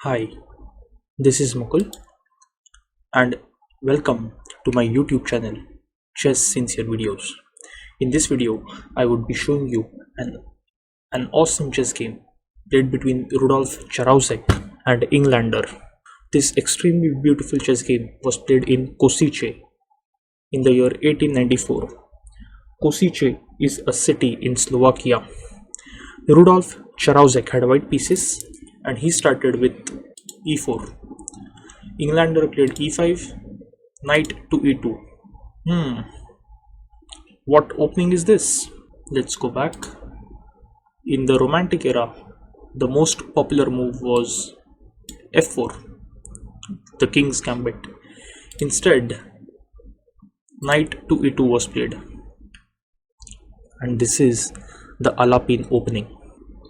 Hi, this is Mukul and welcome to my YouTube channel Chess Sincere Videos. In this video, I would be showing you an awesome chess game played between Rudolf Charousek and Englander. This extremely beautiful chess game was played in Košice in the year 1894. Košice is a city in Slovakia. Rudolf Charousek had white pieces and he started with e4. Englander played e5, knight to e2. What opening is this? Let's go back. In the Romantic era, the most popular move was f4, the king's gambit. Instead, knight to e2 was played. And this is the Alapin opening.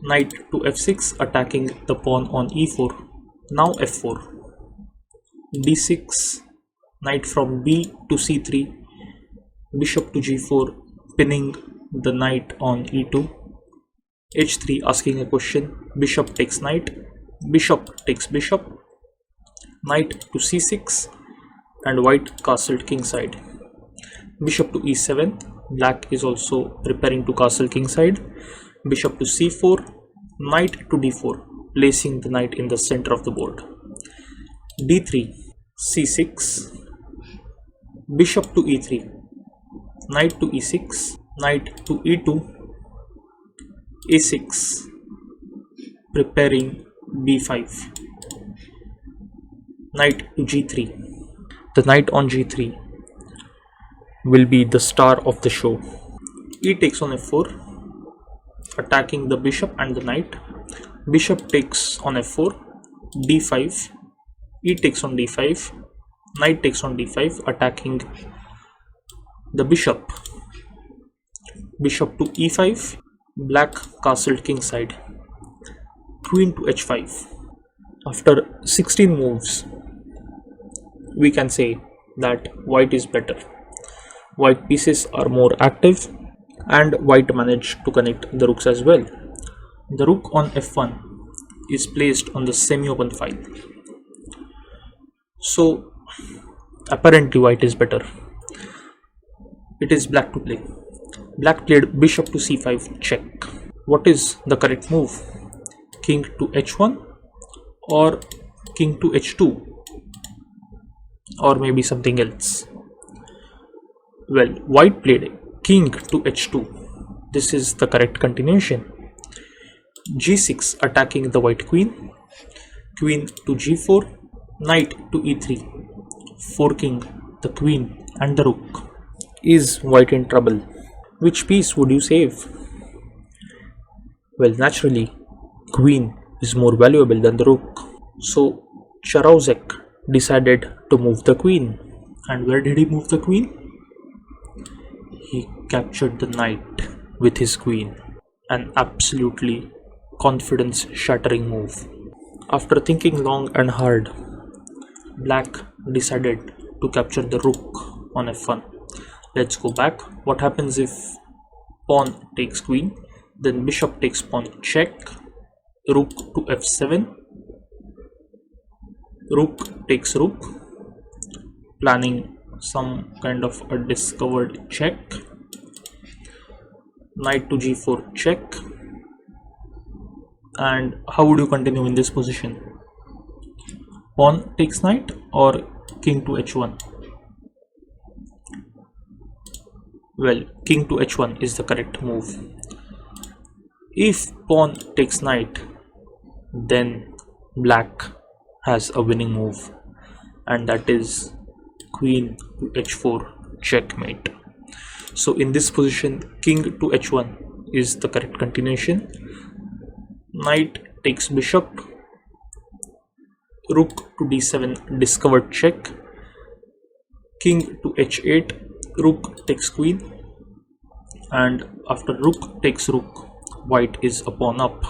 Knight to f6, attacking the pawn on e4. Now f4. d6, knight from b to c3, bishop to g4, pinning the knight on e2. h3, asking a question. Bishop takes knight, bishop takes bishop, knight to c6, and white castled kingside. Bishop to e7, black is also preparing to castle kingside. Bishop to c4, knight to d4, placing the knight in the center of the board. d3, c6, bishop to e3, knight to e6, knight to e2, a6, preparing b5, knight to g3. The knight on g3 will be the star of the show. E takes on f4, attacking the bishop and the knight. Bishop takes on f4, d5, e takes on d5, knight takes on d5, attacking the bishop. Bishop to e5, black castled kingside. Queen to h5. After 16 moves, we can say that white is better. White pieces are more active and white managed to connect the rooks as well. The rook on f1 is placed on the semi-open file. So apparently white is better. It is black to play. Black played bishop to c5 check. What is the correct move? King to h1 or king to h2 or maybe something else? Well, white played king to h2. This is the correct continuation. g6, attacking the white queen. Queen to g4, knight to e3, forking the queen and the rook. Is white in trouble? Which piece would you save? Well, naturally, queen is more valuable than the rook. So Charousek decided to move the queen. And where did he move the queen? He captured the knight with his queen. An absolutely confidence shattering move. After thinking long and hard, black decided to capture the rook on f1. Let's go back. What happens if pawn takes queen? Then bishop takes pawn check, rook to f7, rook takes rook, planning some kind of a discovered check. Knight to g4 check. And how would you continue in this position? Pawn takes knight or king to h1? Well, king to h1 is the correct move. If pawn takes knight, then black has a winning move, and that is queen to h4 checkmate. So in this position, king to h1 is the correct continuation. Knight takes bishop, rook to d7, discovered check, king to h8, rook takes queen, and after rook takes rook, white is a pawn up.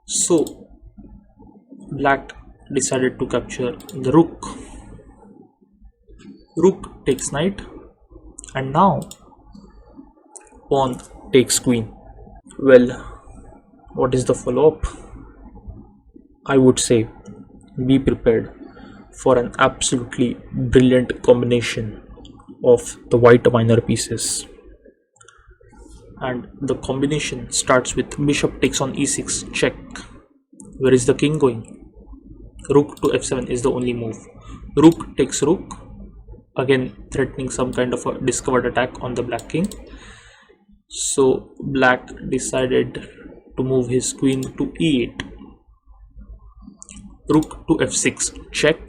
So black decided to capture the rook. Rook takes knight, and now pawn takes queen. Well, what is the follow-up? I would say be prepared for an absolutely brilliant combination of the white minor pieces. And the combination starts with bishop takes on e6 check. Where is the king going? Rook to f7 is the only move. Rook takes rook, again threatening some kind of a discovered attack on the black king. So black decided to move his queen to e8. Rook to f6 check,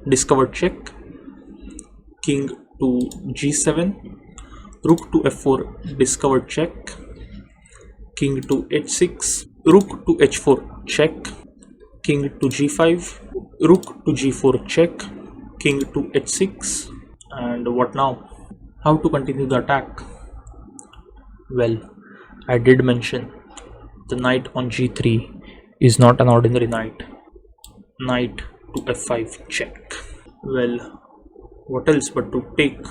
discovered check. King to g7. Rook to f4 discovered check. King to h6. Rook to h4 check. King to g5. Rook to g4 check. King to h6. And what now? How to continue the attack? Well, I did mention the knight on g3 is not an ordinary knight. Knight to f5 check. Well, what else but to take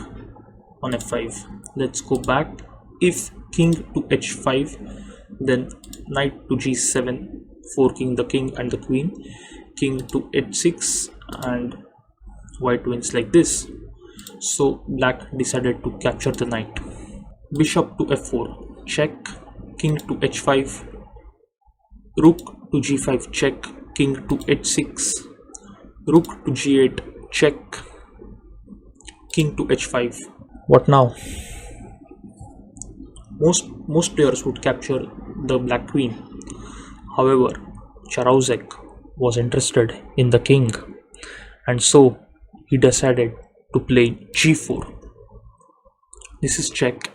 on f5? Let's go back. If king to h5, then knight to g7, forking the king and the queen. King to h6, and white wins like this. So black decided to capture the knight. Bishop to f4 check. King to h5. Rook to g5 check. King to h6. Rook to g8 check. King to h5. What now? Most players would capture the black queen. However, Charousek was interested in the king, and so he decided to play g4. This is check.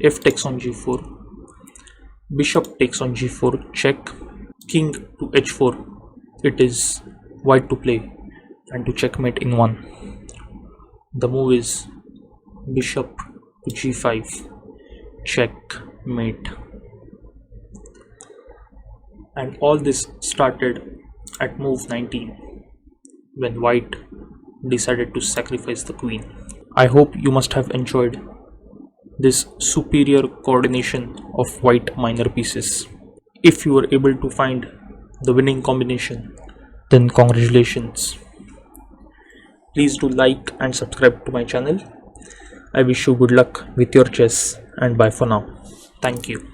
F takes on g4. Bishop takes on g4 check. King to h4. It is white to play and to checkmate in one. The move is bishop to g5 checkmate. And all this started at move 19, when white decided to sacrifice the queen. I hope you must have enjoyed this superior coordination of white minor pieces. If you were able to find the winning combination, then congratulations. Please do like and subscribe to my channel. I wish you good luck with your chess, and bye for now. Thank you.